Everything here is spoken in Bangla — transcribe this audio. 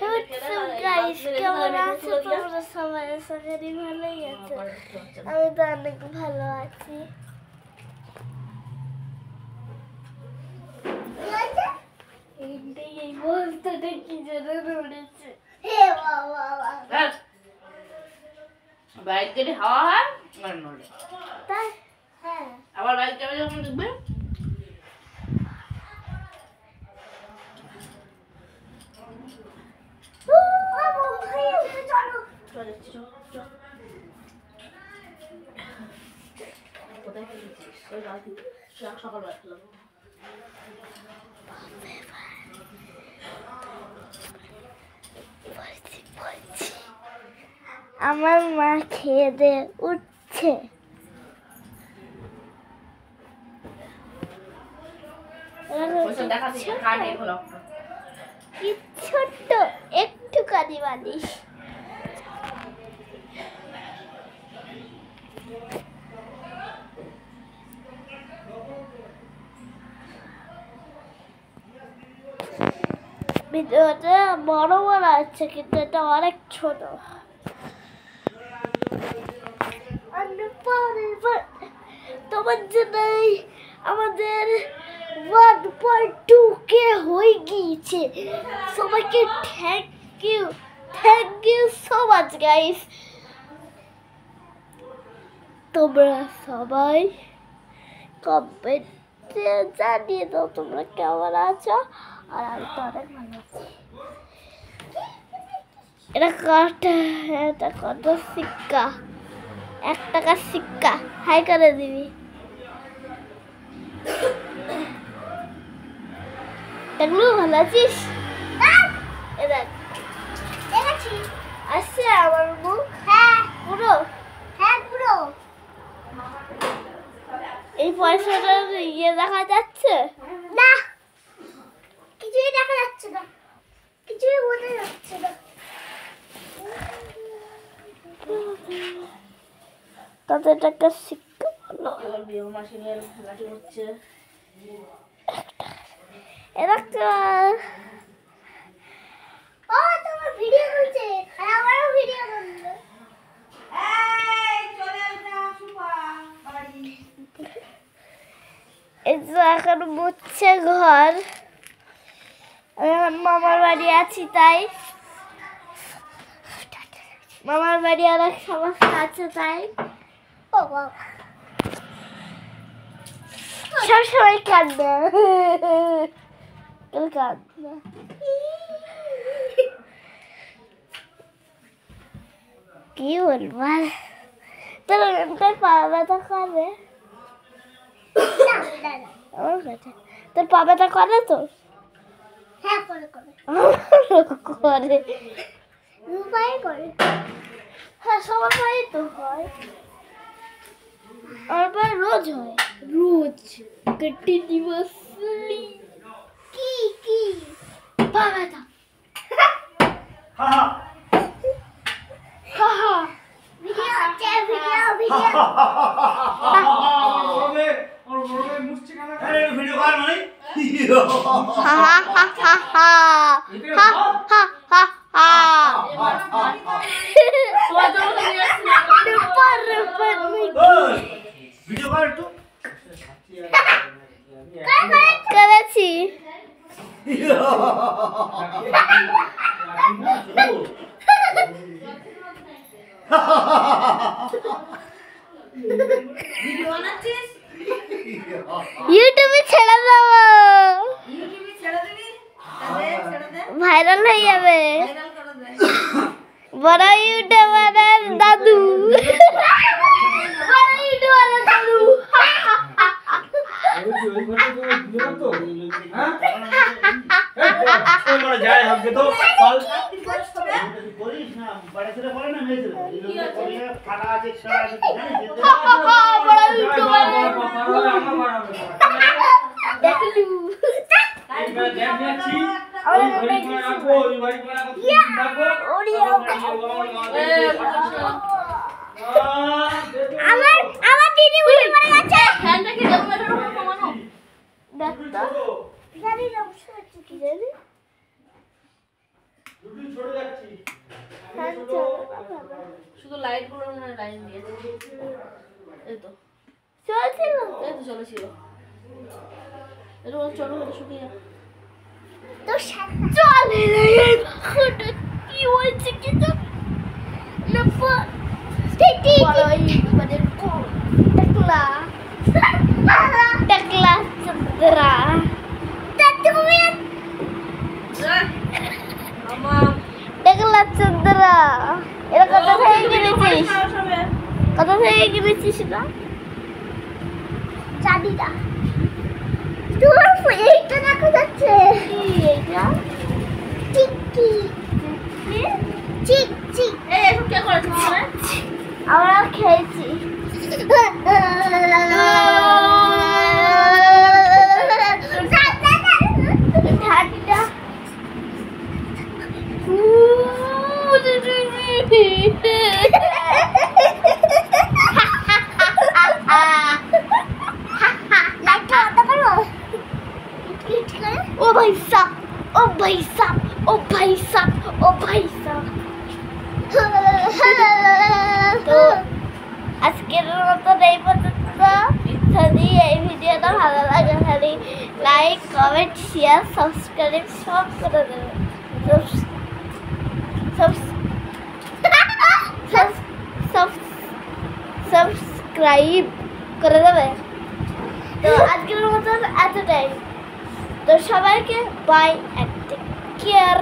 গাইস কেমন আছো তোমরা সবাই? আশা করি ভালোই আছো। আমি তো অনেক ভালো আছি। এই বস্তাটা কি যেন নড়েছে। হে বাবা বাইক যদি হাওয়া হয় আর নড়ে। তাই হ্যাঁ আবার বাইক চাপে যখন দেখবে কোথায় খেয়েছিস? ওই রাতে সকালবেলা খেলাম। আমার মা খেয়ে দিয়ে উঠছে। কি ছোট্ট একটুখানি বালিশ। ভিডিওটা বড় বড় আছে কিন্তু এটা অনেক ছোট। তোমার জন্যই আমাদের 1.2K হয়ে গিয়েছে। সবাইকে thank you so much guys. তোমরা সবাই কমেন্টে জানিয়ে দাও তোমরা কেমন আছো। আর আমি তো অনেক ভালো আছি। এটা কত সিক্কা? 1 টাকার সিক্কা। হাই করে দিবি। দেখলু ভালো আছিস? আসছে আমার মুখ। হ্যাঁ পুরো। হ্যাঁ পুরো। এই পয়সাটার ইয়ে দেখা যাচ্ছে না? কিছুই দেখা যাচ্ছে না, কিছুই বোঝা যাচ্ছে না। তাদের একটা শিক্ষা ভালো। তোমার ভিডিও করছে আর আমারও ভিডিও করলো। এই যে এখন মুছছে ঘর। আমি এখন মামার বাড়ি আছি তাই মামার বাড়ি অনেক সমস্যা আছে তাই সবসময় কাঁদবে। কাঁদবে কি বলবো? তোর পা ব্যথা করে? তোর পা ব্যথা করে তো? হ্যাঁ করে করে করে। হ্যাঁ সবার পায়ে তো হয়। আমার পায়ে রোজ হয়। রোজ কন্টিনিউয়াসলি। কি পা ব্যথা। ভিডিও হচ্ছে ভিডিও। ভিডিও কর মানে ভিডিও কর একটু করেছি। ইউটিউবে ছেড়ে দেবো। ভাইরাল হয়ে যাবে। বড় ইউটিউবারের দাদু। বড় ইউটিউবারের দাদু। যায় হবে তো করিস না বড় ছেলে করে না মেয়ে ছেলে ফাটা আছে ছড়া আছে বড় ইউটিউবার দেখলু এইবার দেখ যাচ্ছি আমার দিদি উঠে পড়ে গেছে। ফ্যানটা কি দেবো এটার উপর কমানো? দেখ তো জানি না বুঝতে পারছি কি জানি শুধু লাইট গুলো মানে লাইন দিয়ে এই তো চলছিল এই তো চলেছিল এটা চলো এটা শুকিয়ে তো চলে ওটা কি হয়েছে কিন্তু মানে টাকলা টাকলা চন্দ্রা তুমি টাকলা চন্দ্রা এটা কত থেকে কিনেছিস কত থেকে কিনেছিস না চাঁদিটা তোমার এইটা দেখা যাচ্ছে কি এইটা টিকি চিক চিক এই এখন কি করেছ তুমি আমরা খেয়েছি ঠান্ডা ओ भाई साहब ओ भाई साहब ओ भाई साहब ओ भाई साहब तो আজকের মতো এই পর্যন্ত যদি এই ভিডিওটা ভালো লাগে তাহলে লাইক কমেন্ট শেয়ার সাবস্ক্রাইব সব করে দেবে সাবস্ক্রাইব করে দেবে তো আজকের মতো এতটাই তো সবাইকে বাই এন্ড টেক কেয়ার